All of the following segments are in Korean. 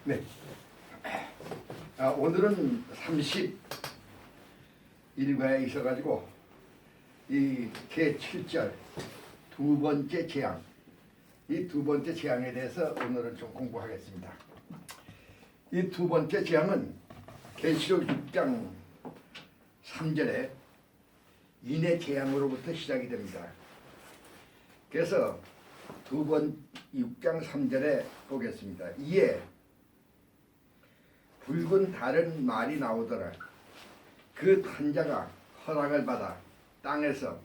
네. 오늘은 31과에 있어가지고 이 제7절 두 번째 재앙, 이 두 번째 재앙에 대해서 오늘은 좀 공부하겠습니다. 이 두 번째 재앙은 계시록 6장 3절에 인의 재앙으로부터 시작이 됩니다. 그래서 6장 3절에 보겠습니다. 이에 붉은 다른 말이 나오더라. 그 탄자가 허락을 받아 땅에서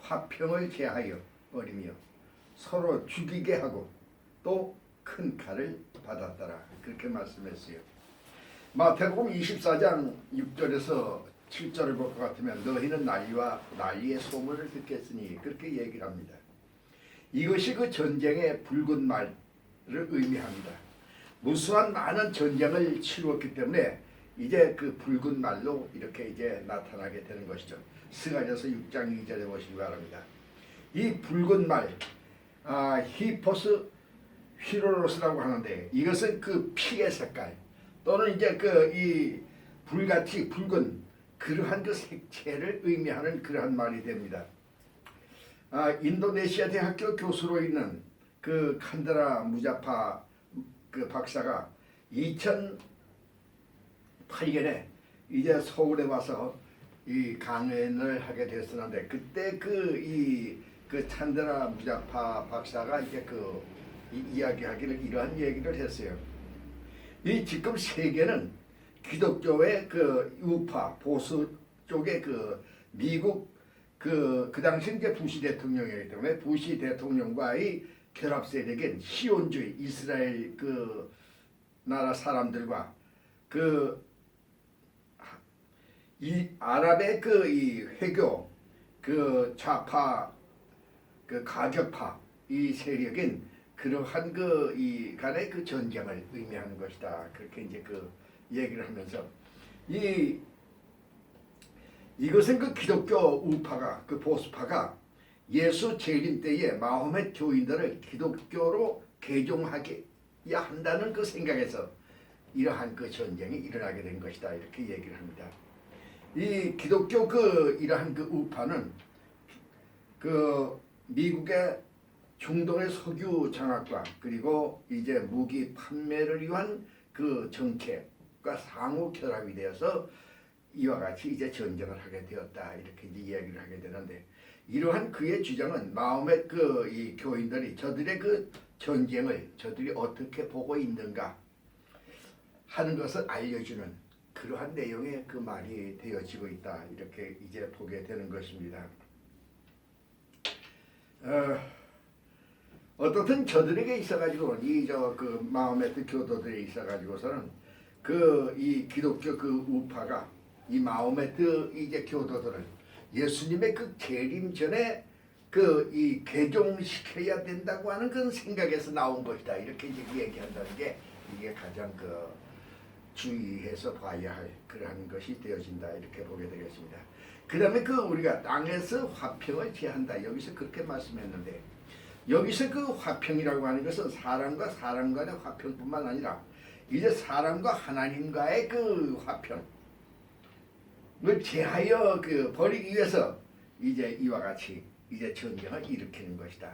화평을 제하여 버리며 서로 죽이게 하고 또 큰 칼을 받았더라. 그렇게 말씀했어요. 마태복음 24장 6절에서 7절을 볼 것 같으면 너희는 난리와 난리의 소문을 듣겠으니 그렇게 얘기를 합니다. 이것이 그 전쟁의 붉은 말을 의미합니다. 무수한 많은 전쟁을 치루었기 때문에 이제 그 붉은 말로 이렇게 이제 나타나게 되는 것이죠. 스가랴서 6장 2절에 보시기 바랍니다. 이 붉은 말, 히포스 휘로로스라고 하는데 이것은 그 피의 색깔 또는 이제 그 이 불같이 붉은 그러한 그 색채를 의미하는 그러한 말이 됩니다. 인도네시아 대학교 교수로 있는 그 칸드라 무자파 그 박사가 2008년에 이제 서울에 와서 이 강연을 하게 됐었는데 그때 그 칸드라 무자파 박사가 이제 이야기하기를 이러한 얘기를 했어요. 이 지금 세계는 기독교의 그 우파 보수 쪽의 그 미국 그 당시 이제 부시 대통령이기 때문에 부시 대통령과의 결합 세력인 시온주의 이스라엘 그 나라 사람들과 이 아랍의 이 회교 그 좌파 그 가격파 이 세력인 그러한 이 간의 그 전쟁을 의미하는 것이다. 그렇게 이제 그 얘기를 하면서 이것은 그 기독교 우파가 그 보수파가 예수 재림 때에 마호멧 교인들을 기독교로 개종하게 한다는 그 생각에서 이러한 그 전쟁이 일어나게 된 것이다. 이렇게 얘기를 합니다. 이 기독교 이러한 그 우파는 그 미국의 중동의 석유 장악과 그리고 이제 무기 판매를 위한 그 정책과 상호 결합이 되어서 이와 같이 이제 전쟁을 하게 되었다. 이렇게 이제 이야기를 하게 되는데 이러한 그의 주장은 마호멧 이 교인들이 저들의 그 전쟁을 저들이 어떻게 보고 있는가 하는 것을 알려주는 그러한 내용의 그 말이 되어지고 있다. 이렇게 이제 보게 되는 것입니다. 어떻든 저들에게 있어가지고 그 마호멧 교도들에 있어가지고서는 이 기독교 그 우파가 이 마호멧 이제 교도들을 예수님의 그 재림 전에 이 개종시켜야 된다고 하는 그런 생각에서 나온 것이다. 이렇게 이제 얘기한다는 게 이게 가장 주의해서 봐야 할 그러한 것이 되어진다. 이렇게 보게 되겠습니다. 그 다음에 우리가 땅에서 화평을 제한다. 여기서 그렇게 말씀했는데 여기서 그 화평이라고 하는 것은 사람과 사람 간의 화평뿐만 아니라 이제 사람과 하나님과의 그 화평 을 제하여 버리기 위해서 이제 이와 같이 이제 전쟁을 일으키는 것이다.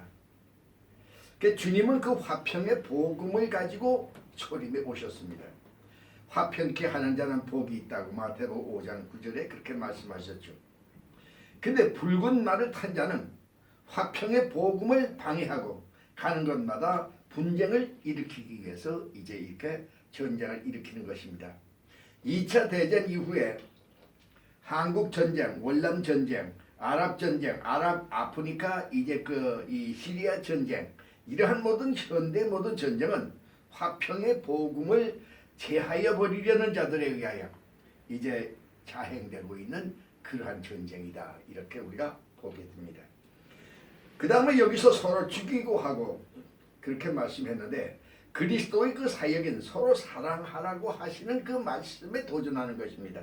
그 주님은 그 화평의 복음을 가지고 초림에 오셨습니다. 화평케 하는 자는 복이 있다고 마태복음 5장 9절에 그렇게 말씀하셨죠. 근데 붉은 말을 탄 자는 화평의 복음을 방해하고 가는 곳마다 분쟁을 일으키기 위해서 이제 이렇게 전쟁을 일으키는 것입니다. 2차 대전 이후에 한국 전쟁, 월남 전쟁, 아랍 전쟁, 아프리카 이제 이 시리아 전쟁 이러한 모든 현대 모든 전쟁은 화평의 복음을 제하여 버리려는 자들에 의하여 이제 자행되고 있는 그러한 전쟁이다. 이렇게 우리가 보게 됩니다. 그 다음에 여기서 서로 죽이고 하고 그렇게 말씀했는데 그리스도의 그 사역인 서로 사랑하라고 하시는 그 말씀에 도전하는 것입니다.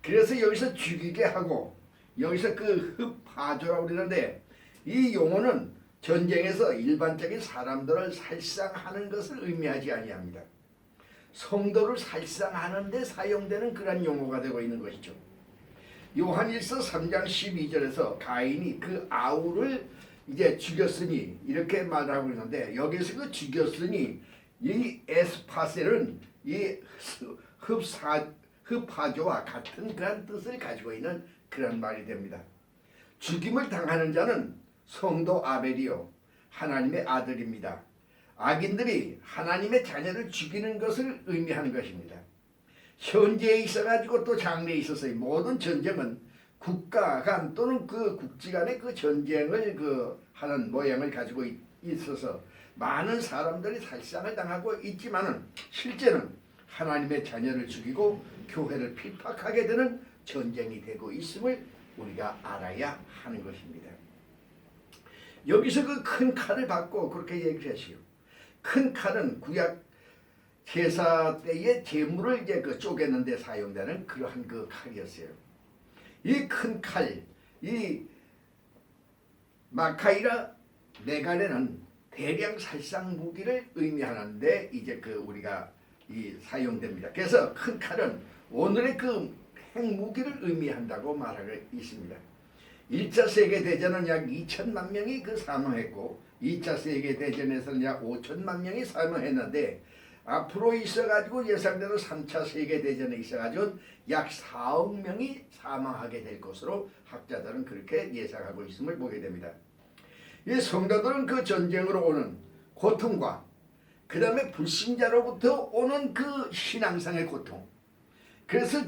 그래서 여기서 죽이게 하고 여기서 흡파조라고 그러는데 이 용어는 전쟁에서 일반적인 사람들을 살상하는 것을 의미하지 아니합니다. 성도를 살상하는 데 사용되는 그런 용어가 되고 있는 것이죠. 요한일서 3장 12절에서 가인이 그 아우를 이제 죽였으니 이렇게 말하고 있는데, 여기서 그 죽였으니 이 에스파셀은 이 흡사조와 같은 그런 뜻을 가지고 있는 그런 말이 됩니다. 죽임을 당하는 자는 성도 아벨이요 하나님의 아들입니다. 악인들이 하나님의 자녀를 죽이는 것을 의미하는 것입니다. 현재에 있어가지고 또 장래에 있어서의 모든 전쟁은 국가 간 또는 그 국지 간의 그 전쟁을 하는 모양을 가지고 있어서 많은 사람들이 살상을 당하고 있지만은 실제는 하나님의 자녀를 죽이고 교회를 핍박하게 되는 전쟁이 되고 있음을 우리가 알아야 하는 것입니다. 여기서 그 큰 칼을 받고 그렇게 얘기를 하시오. 큰 칼은 구약 제사 때의 제물을 이제 쪼개는 데 사용되는 그러한 그 칼이었어요. 이 큰 칼, 이 마카이라 메갈레는 대량 살상 무기를 의미하는데 이제 우리가 사용됩니다. 그래서 큰 칼은 오늘의 그 핵무기를 의미한다고 말하고 있습니다. 1차 세계대전은 약 2천만 명이 사망했고 2차 세계대전에서는 약 5천만 명이 사망했는데 앞으로 있어가지고 예상대로 3차 세계대전에 있어가지고 약 4억 명이 사망하게 될 것으로 학자들은 그렇게 예상하고 있음을 보게 됩니다. 이 성도들은 그 전쟁으로 오는 고통과 그 다음에 불신자로부터 오는 그 신앙상의 고통, 그래서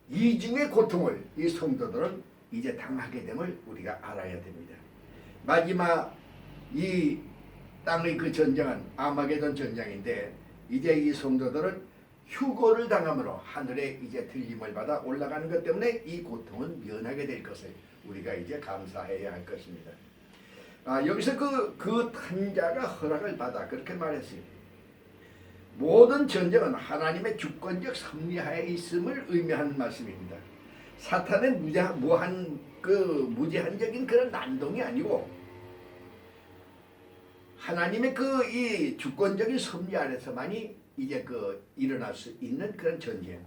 이중의 고통을 이 성도들은 이제 당하게 됨을 우리가 알아야 됩니다. 마지막 이 땅의 그 전쟁은 아마게돈 전쟁인데 이제 이 성도들은 휴거를 당함으로 하늘에 이제 들림을 받아 올라가는 것 때문에 이 고통은 면하게 될 것을 우리가 이제 감사해야 할 것입니다. 여기서 그 탄자가 허락을 받아 그렇게 말했어요. 모든 전쟁은 하나님의 주권적 섭리하에 있음을 의미하는 말씀입니다. 사탄의 무제한적인 그런 난동이 아니고 하나님의 이 주권적인 섭리 아래서만이 이제 일어날 수 있는 그런 전쟁.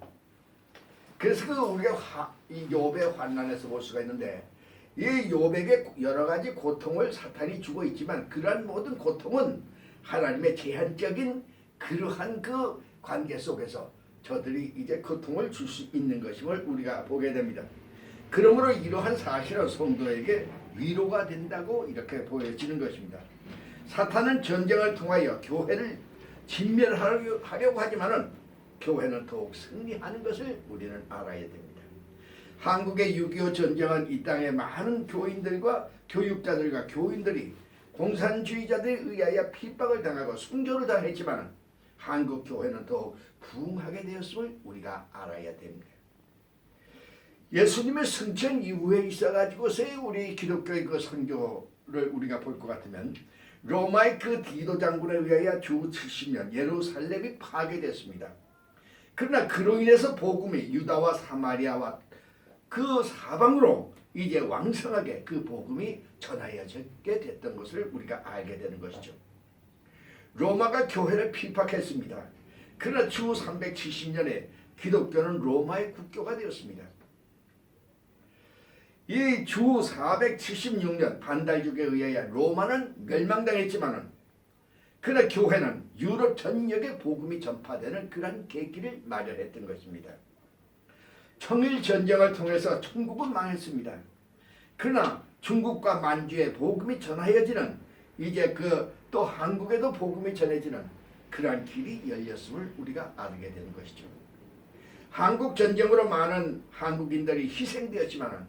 그래서 우리가 이 욥의 환난에서 볼 수가 있는데 이 욥에게 여러 가지 고통을 사탄이 주고 있지만 그러한 모든 고통은 하나님의 제한적인 그러한 그 관계 속에서 저들이 이제 고통을 줄 수 있는 것임을 우리가 보게 됩니다. 그러므로 이러한 사실은 성도에게 위로가 된다고 이렇게 보여지는 것입니다. 사탄은 전쟁을 통하여 교회를 진멸하려고 하지만은 교회는 더욱 승리하는 것을 우리는 알아야 됩니다. 한국의 6.25 전쟁은 이 땅의 많은 교인들과 교육자들과 교인들이 공산주의자들에 의하여 핍박을 당하고 순교를 당했지만 한국 교회는 더욱 부흥하게 되었음을 우리가 알아야 됩니다. 예수님의 승천 이후에 있어가지고서의 우리 기독교의 그 선교를 우리가 볼 것 같으면 로마의 그 디도 장군에 의하여 주 70년 예루살렘이 파괴됐습니다. 그러나 그로 인해서 복음이 유다와 사마리아와 그 사방으로 이제 왕성하게 그 복음이 전하여지게 됐던 것을 우리가 알게 되는 것이죠. 로마가 교회를 핍박했습니다. 그러나 주 370년에 기독교는 로마의 국교가 되었습니다. 이 주 476년 반달죽에 의하여 로마는 멸망당했지만은 그러나 교회는 유럽 전역에 복음이 전파되는 그러한 계기를 마련했던 것입니다. 청일 전쟁을 통해서 천국은 망했습니다. 그러나 중국과 만주에 복음이 전하여지는 이제 또 한국에도 복음이 전해지는 그러한 길이 열렸음을 우리가 알게 되는 것이죠. 한국 전쟁으로 많은 한국인들이 희생되었지만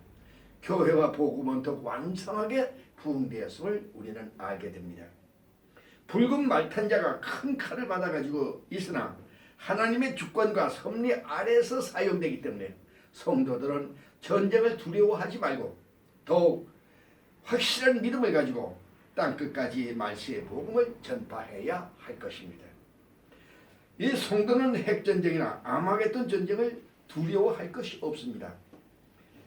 교회와 복음은 더 왕성하게 부흥되었음을 우리는 알게 됩니다. 붉은 말탄자가 큰 칼을 받아가지고 있으나 하나님의 주권과 섭리 아래에서 사용되기 때문에 성도들은 전쟁을 두려워하지 말고 더욱 확실한 믿음을 가지고 땅끝까지 말씀의 복음을 전파해야 할 것입니다. 이 성도는 핵전쟁이나 아마겟돈 전쟁을 두려워할 것이 없습니다.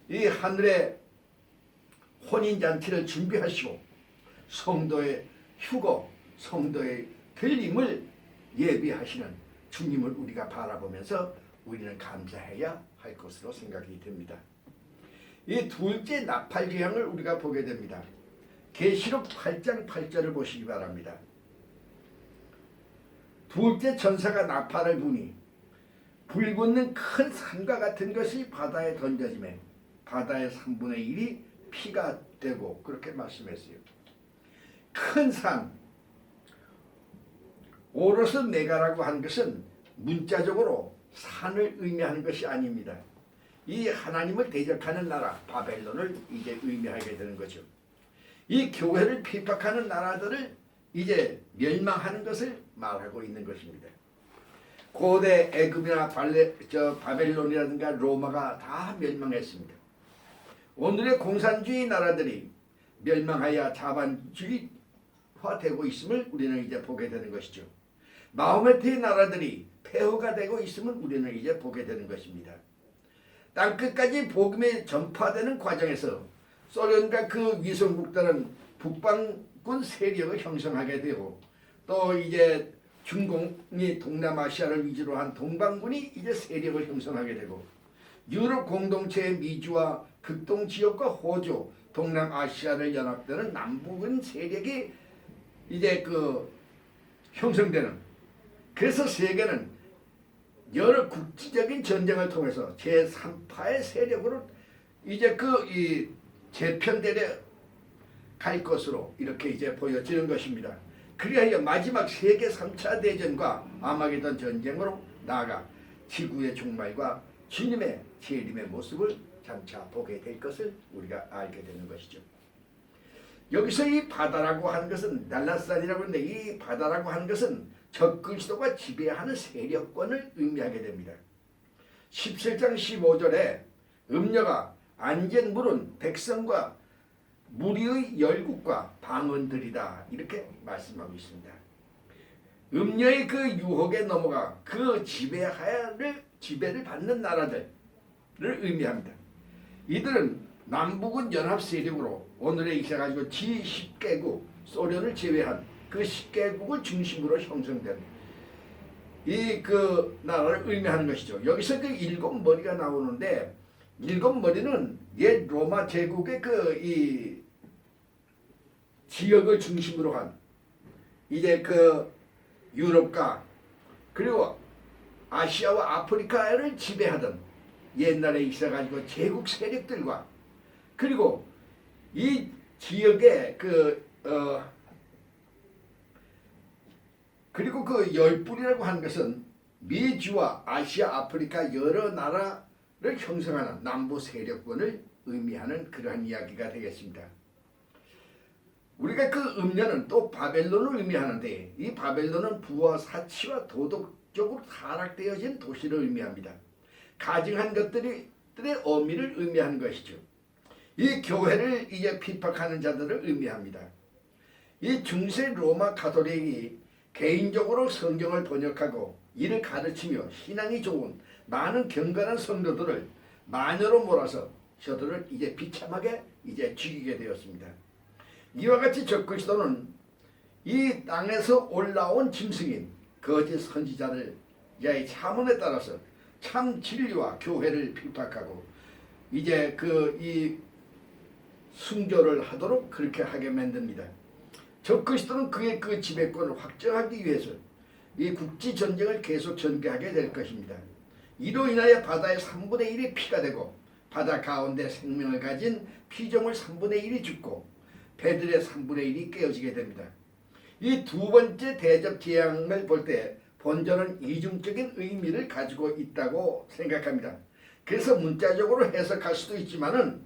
이 하늘의 혼인잔치를 준비하시고 성도의 휴거, 성도의 들림을 예비하시는 주님을 우리가 바라보면서 우리는 감사해야 할 것으로 생각이 됩니다. 이 둘째 나팔 재앙을 우리가 보게 됩니다. 계시록 8장 8절을 보시기 바랍니다. 둘째 천사가 나팔을 부니 불붙는 큰 산과 같은 것이 바다에 던져지매 바다의 3분의 1이 피가 되고, 그렇게 말씀했어요. 큰 산, 오로스 메가라고 한 것은 문자적으로 산을 의미하는 것이 아닙니다. 이 하나님을 대적하는 나라 바벨론을 이제 의미하게 되는 거죠. 이 교회를 핍박하는 나라들을 이제 멸망하는 것을 말하고 있는 것입니다. 고대 애굽이나 바벨론이라든가 로마가 다 멸망했습니다. 오늘의 공산주의 나라들이 멸망하여 자본주의화되고 있음을 우리는 이제 보게 되는 것이죠. 마호메트의 나라들이 폐허가 되고 있음을 우리는 이제 보게 되는 것입니다. 땅끝까지 복음이 전파되는 과정에서 소련과 그 위성국들은 북방군 세력을 형성하게 되고, 또 이제 중공이 동남아시아를 위주로 한 동방군이 이제 세력을 형성하게 되고, 유럽 공동체의 미주와 극동 지역과 호주, 동남아시아를 연합되는 남북은 세력이 이제 형성되는, 그래서 세계는 여러 국지적인 전쟁을 통해서 제3파의 세력으로 이제 이 재편되려 갈 것으로 이렇게 이제 보여지는 것입니다. 그리하여 마지막 세계 3차 대전과 아마게돈 전쟁으로 나아가 지구의 종말과 주님의 재림의 모습을 장차 보게 될 것을 우리가 알게 되는 것이죠. 여기서 이 바다라고 하는 것은 날라산이라고 하는데, 이 바다라고 하는 것은 적그리스도가 지배하는 세력권을 의미하게 됩니다. 17장 15절에 음녀가 안전 물은 백성과 무리의 열국과 방언들이다, 이렇게 말씀하고 있습니다. 음녀의 그 유혹에 넘어가 그 지배를 받는 나라들을 의미합니다. 이들은 남북은 연합 세력으로 오늘에 있어가지고 G10개국, 소련을 제외한 그 10개국을 중심으로 형성된 이 나라를 의미하는 것이죠. 여기서 그 7머리가 나오는데, 7머리는 옛 로마 제국의 이 지역을 중심으로 한 이제 유럽과 그리고 아시아와 아프리카를 지배하던 옛날에 있어가지고 제국 세력들과, 그리고 이 지역의 그리고 그 열불이라고 하는 것은 미주와 아시아, 아프리카 여러 나라를 형성하는 남부 세력권을 의미하는 그러한 이야기가 되겠습니다. 우리가 그 음녀는 또 바벨론을 의미하는데, 이 바벨론은 부와 사치와 도덕적으로 타락되어진 도시를 의미합니다. 가증한 것들의 어미를 의미하는 것이죠. 이 교회를 이제 핍박하는 자들을 의미합니다. 이 중세 로마 가톨릭이 개인적으로 성경을 번역하고 이를 가르치며 신앙이 좋은 많은 경건한 성도들을 마녀로 몰아서 저들을 이제 비참하게 이제 죽이게 되었습니다. 이와 같이 적그리스도는 이 땅에서 올라온 짐승인 거짓 선지자를 이 차문에 따라서 참 진리와 교회를 핍박하고 이제 이 순교를 하도록 그렇게 하게 만듭니다. 적그리스도는 그의 그 지배권을 확정하기 위해서 이 국지 전쟁을 계속 전개하게 될 것입니다. 이로 인하여 바다의 3분의 1이 피가 되고, 바다 가운데 생명을 가진 피조물 3분의 1이 죽고, 배들의 3분의 1이 깨어지게 됩니다. 이 두 번째 대접 재앙을 볼 때 본전은 이중적인 의미를 가지고 있다고 생각합니다. 그래서 문자적으로 해석할 수도 있지만은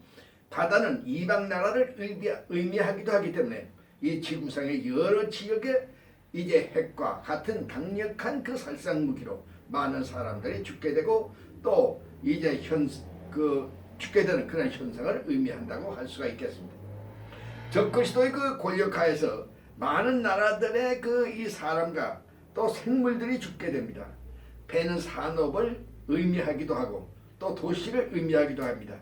바다는 이방 나라를 의미하기도 하기 때문에 이 지구상의 여러 지역에 이제 핵과 같은 강력한 그 살상 무기로 많은 사람들이 죽게 되고, 또 이제 죽게 되는 그런 현상을 의미한다고 할 수가 있겠습니다. 적그리스도의 그 권력하에서 많은 나라들의 이 사람과 또 생물들이 죽게 됩니다. 배는 산업을 의미하기도 하고 또 도시를 의미하기도 합니다.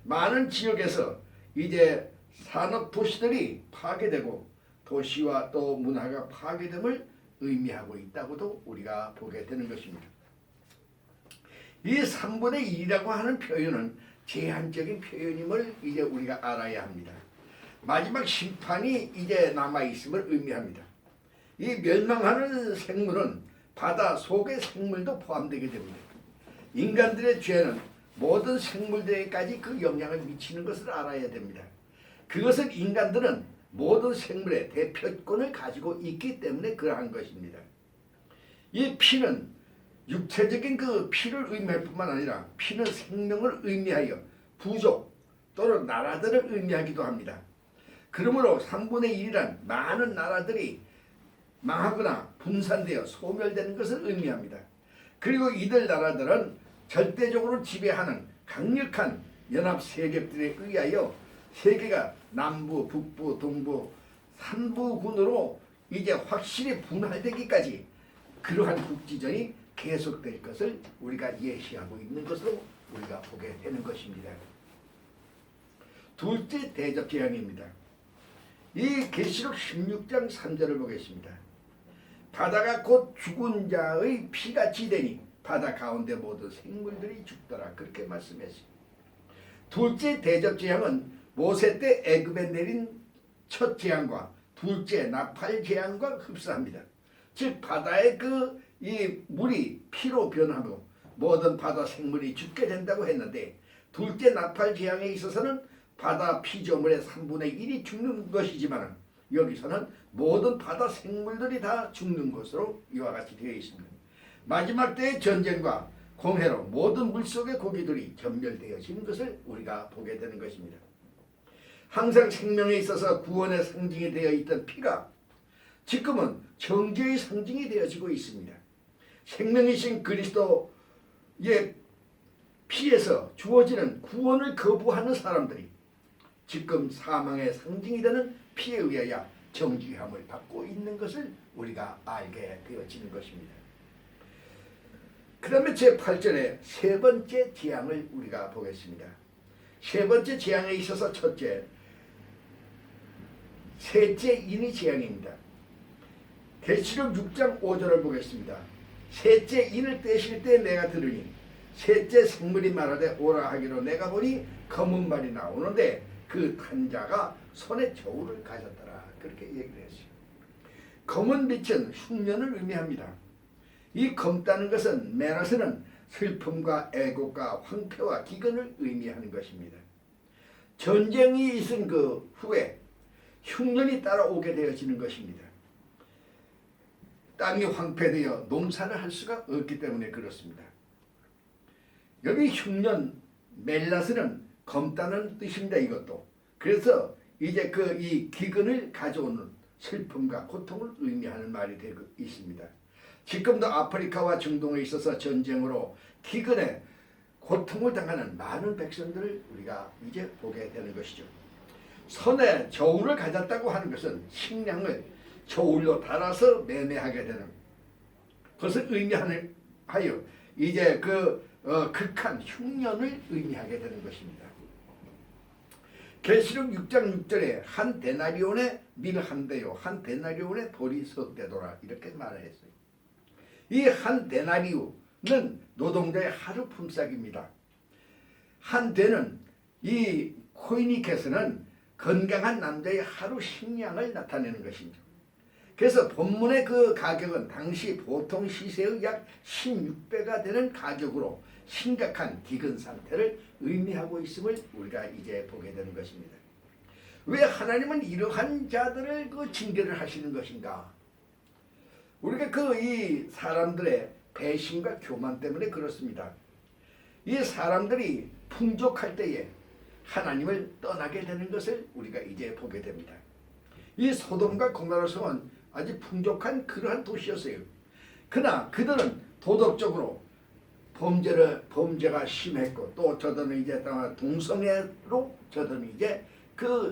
많은 지역에서 이제 산업 도시들이 파괴되고 도시와 또 문화가 파괴됨을 의미하고 있다고도 우리가 보게 되는 것입니다. 이 3분의 1이라고 하는 표현은 제한적인 표현임을 이제 우리가 알아야 합니다. 마지막 심판이 이제 남아있음을 의미합니다. 이 멸망하는 생물은 바다 속의 생물도 포함되게 됩니다. 인간들의 죄는 모든 생물들에게까지 그 영향을 미치는 것을 알아야 됩니다. 그것은 인간들은 모든 생물의 대표권을 가지고 있기 때문에 그러한 것입니다. 이 피는 육체적인 그 피를 의미할 뿐만 아니라 피는 생명을 의미하여 부족 또는 나라들을 의미하기도 합니다. 그러므로 3분의 1이란 많은 나라들이 망하거나 분산되어 소멸되는 것을 의미합니다. 그리고 이들 나라들은 절대적으로 지배하는 강력한 연합 세력들에 의하여 세계가 남부, 북부, 동부, 삼부군으로 이제 확실히 분할되기까지 그러한 국지전이 계속될 것을 우리가 예시하고 있는 것으로 우리가 보게 되는 것입니다. 둘째 대접 재앙입니다. 이 계시록 16장 3절을 보겠습니다. 바다가 곧 죽은 자의 피같이 되니 바다 가운데 모든 생물들이 죽더라. 그렇게 말씀했습니다. 둘째 대접 재앙은 모세 때 애굽에 내린 첫 재앙과 둘째 나팔 재앙과 흡사합니다. 즉 바다의 이 물이 피로 변하고 모든 바다 생물이 죽게 된다고 했는데 둘째 나팔 재앙에 있어서는 바다 피조물의 3분의 1이 죽는 것이지만 여기서는 모든 바다 생물들이 다 죽는 것으로 이와 같이 되어 있습니다. 마지막 때의 전쟁과 공해로 모든 물속의 고기들이 전멸되어지는 것을 우리가 보게 되는 것입니다. 항상 생명에 있어서 구원의 상징이 되어 있던 피가 지금은 정죄의 상징이 되어지고 있습니다. 생명이신 그리스도의 피에서 주어지는 구원을 거부하는 사람들이 지금 사망의 상징이 되는 피에 의하여 정죄함을 받고 있는 것을 우리가 알게 되어지는 것입니다. 그 다음에 제8절에 세 번째 재앙을 우리가 보겠습니다. 세 번째 재앙에 있어서 첫째, 셋째 인의 재앙입니다. 계시록 6장 5절을 보겠습니다. 셋째 인을 떼실 때 내가 들으니 셋째 생물이 말하되 오라 하기로 내가 보니 검은 말이 나오는데 그 탄자가 손에 저울을 가졌더라. 그렇게 얘기를 했어요. 검은 빛은 흉년을 의미합니다. 이 검다는 것은 메라스는 슬픔과 애곡과 황폐와 기근을 의미하는 것입니다. 전쟁이 있은 그 후에 흉년이 따라오게 되어지는 것입니다. 땅이 황폐되어 농사를 할 수가 없기 때문에 그렇습니다. 여기 흉년 멜라스는 검다는 뜻입니다. 이것도. 그래서 이제 이 기근을 가져오는 슬픔과 고통을 의미하는 말이 되고 있습니다. 지금도 아프리카와 중동에 있어서 전쟁으로 기근에 고통을 당하는 많은 백성들을 우리가 이제 보게 되는 것이죠. 손에 저울을 가졌다고 하는 것은 식량을 저울로 달아서 매매하게 되는 것을 의미하여 이제 극한 흉년을 의미하게 되는 것입니다. 계시록 6장 6절에 한 데나리온의 밀 한 대요 한 데나리온의 돌이 석 대도라 이렇게 말을 했어요. 이 한 데나리온은 노동자의 하루 품삯입니다. 한 대는 이 코이니케스는 건강한 남자의 하루 식량을 나타내는 것입니다. 그래서 본문의 그 가격은 당시 보통 시세의 약 16배가 되는 가격으로 심각한 기근 상태를 의미하고 있음을 우리가 이제 보게 되는 것입니다. 왜 하나님은 이러한 자들을 징계를 하시는 것인가? 우리가 이 사람들의 배신과 교만 때문에 그렇습니다. 이 사람들이 풍족할 때에 하나님을 떠나게 되는 것을 우리가 이제 보게 됩니다. 이 소돔과 고모라 성은 아주 풍족한 그러한 도시였어요. 그러나 그들은 도덕적으로 범죄가 심했고 또 저들은 이제 동성애로 저들은 이제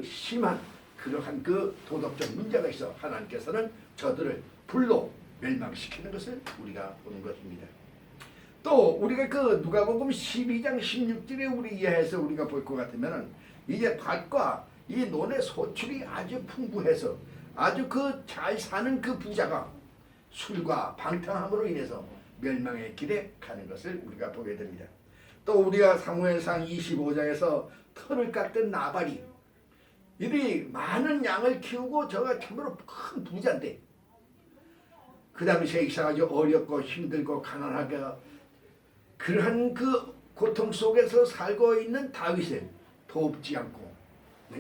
심한 그러한 도덕적 문제가 있어 하나님께서는 저들을 불로 멸망시키는 것을 우리가 보는 것입니다. 또 우리가 누가복음 12장 16절에 우리 이해해서 우리가 볼 것 같으면은 이제 밭과 이 논의 소출이 아주 풍부해서 아주 잘 사는 그 부자가 술과 방탕함으로 인해서 멸망의 길에 가는 것을 우리가 보게 됩니다. 또 우리가 사무엘상 25장에서 털을 깎던 나발이 이리 많은 양을 키우고 저가 참으로 큰 부자인데 그 당시에 이상하게 어렵고 힘들고 가난하게 그러한 그 고통 속에서 살고 있는 다윗을 돕지 않고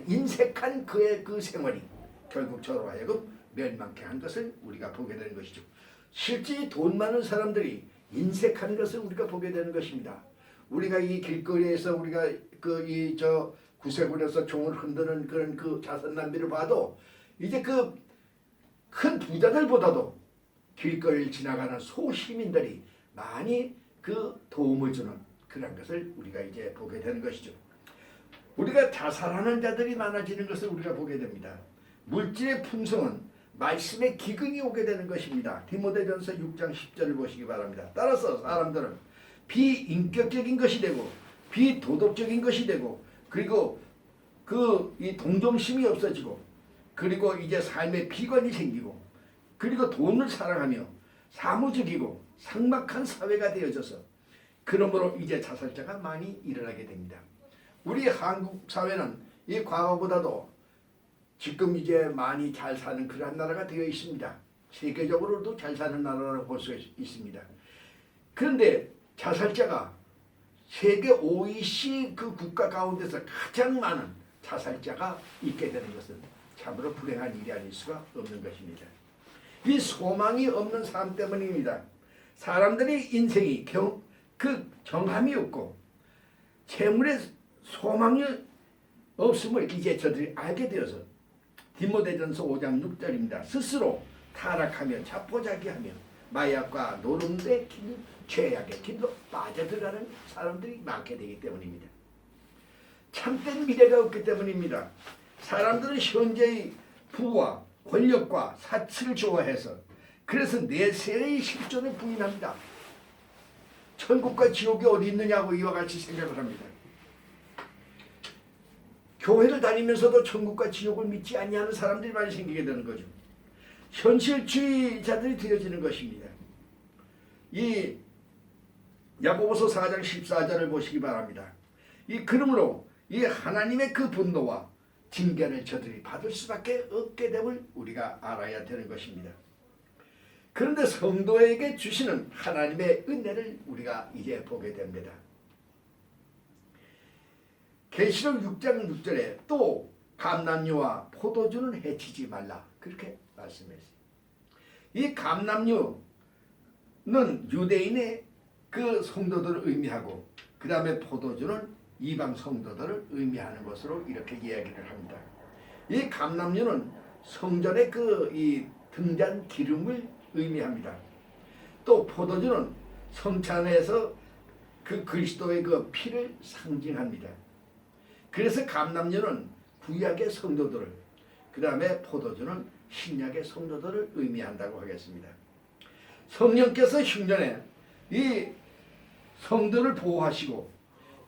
인색한 그의 그 생활이 결국 저로 하여금 멸망케 한 것을 우리가 보게 되는 것이죠. 실제 돈 많은 사람들이 인색한 것을 우리가 보게 되는 것입니다. 우리가 이 길거리에서 우리가 구세군에서 종을 흔드는 그런 그 자선 낭비를 봐도 이제 그 큰 부자들보다도 길거리를 지나가는 소시민들이 많이 그 도움을 주는 그런 것을 우리가 이제 보게 되는 것이죠. 우리가 자살하는 자들이 많아지는 것을 우리가 보게 됩니다. 물질의 풍성은 말씀의 기근이 오게 되는 것입니다. 디모데전서 6장 10절을 보시기 바랍니다. 따라서 사람들은 비인격적인 것이 되고 비도덕적인 것이 되고 그리고 이 동정심이 없어지고 그리고 이제 삶의 비관이 생기고 그리고 돈을 사랑하며 사무적이고 삭막한 사회가 되어져서 그러므로 이제 자살자가 많이 일어나게 됩니다. 우리 한국 사회는 이 과거보다도 지금 이제 많이 잘 사는 그런 나라가 되어 있습니다. 세계적으로도 잘 사는 나라라고 볼 수 있습니다. 그런데 자살자가 세계 OECD 그 국가 가운데서 가장 많은 자살자가 있게 되는 것은 참으로 불행한 일이 아닐 수가 없는 것입니다. 이 소망이 없는 삶 때문입니다. 사람들이 인생이 정함이 없고 재물에 소망이 없음을 이제 저들이 알게 되어서 디모데전서 5장 6절입니다. 스스로 타락하며 자포자기하며 마약과 노름의 길, 죄악의 길로 빠져들어가는 사람들이 많게 되기 때문입니다. 참된 미래가 없기 때문입니다. 사람들은 현재의 부와 권력과 사치를 좋아해서 그래서 내세의 실존을 부인합니다. 천국과 지옥이 어디 있느냐고 이와 같이 생각을 합니다. 교회를 다니면서도 천국과 지옥을 믿지 아니하는 사람들이 많이 생기게 되는 거죠. 현실주의자들이 되어지는 것입니다. 이 야고보서 4장 14절을 보시기 바랍니다. 그러므로 이 하나님의 그 분노와 징계를 저들이 받을 수밖에 없게 됨을 우리가 알아야 되는 것입니다. 그런데 성도에게 주시는 하나님의 은혜를 우리가 이제 보게 됩니다. 계시록 6장 6절에 또 감람류와 포도주는 해치지 말라 그렇게 말씀했어요. 이 감람류는 유대인의 그 성도들을 의미하고 그 다음에 포도주는 이방 성도들을 의미하는 것으로 이렇게 이야기를 합니다. 이 감람류는 성전의 이 등잔 기름을 의미합니다. 또 포도주는 성찬에서 그 그리스도의 그 피를 상징합니다. 그래서 감람류는 구약의 성도들을 그 다음에 포도주는 신약의 성도들을 의미한다고 하겠습니다. 성령께서 흉년에 이 성도를 보호하시고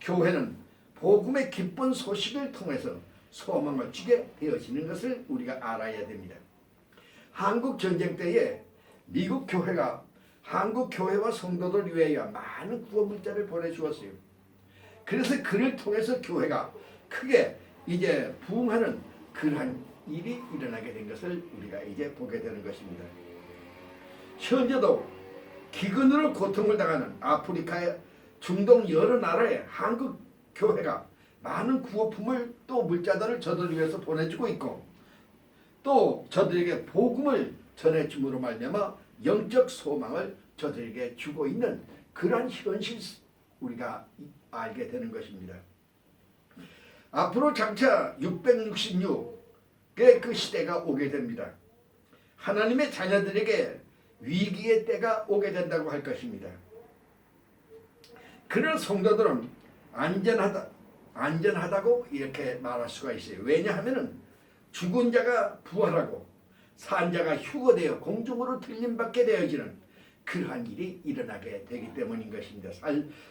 교회는 복음의 기쁜 소식을 통해서 소망을 주게 되어지는 것을 우리가 알아야 됩니다. 한국 전쟁 때에 미국 교회가 한국 교회와 성도들 위하여 많은 구원 문자를 보내주었어요. 그래서 그를 통해서 교회가 크게 이제 부흥하는 그러한 일이 일어나게 된 것을 우리가 이제 보게 되는 것입니다. 현재도 기근으로 고통을 당하는 아프리카의 중동 여러 나라에 한국 교회가 많은 구호품을 또 물자들을 저들 위해서 보내주고 있고 또 저들에게 복음을 전해줌으로 말미암아 영적 소망을 저들에게 주고 있는 그러한 현실 우리가 알게 되는 것입니다. 앞으로 장차 666의 그 시대가 오게 됩니다. 하나님의 자녀들에게 위기의 때가 오게 된다고 할 것입니다. 그런 성도들은 안전하다고 이렇게 말할 수가 있어요. 왜냐하면 죽은 자가 부활하고 산 자가 휴거되어 공중으로 들림받게 되어지는 그러한 일이 일어나게 되기 때문인 것입니다.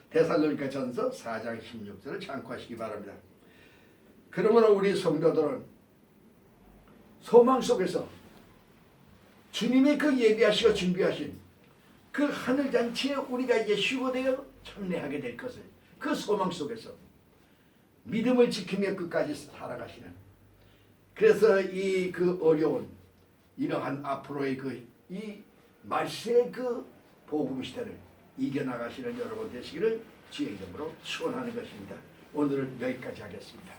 데살로니가 전서 4장 16절을 참고하시기 바랍니다. 그러므로 우리 성도들은 소망 속에서 주님의 그 예비하시고 준비하신 그 하늘 잔치에 우리가 이제 휴거되어 참여하게 될 것을 그 소망 속에서 믿음을 지키며 끝까지 살아가시는, 그래서 이 그 어려운 이러한 앞으로의 그 이 말세의 그 복음 시대를 이겨나가시는 여러분 되시기를 주의 이름으로 축원하는 것입니다. 오늘은 여기까지 하겠습니다.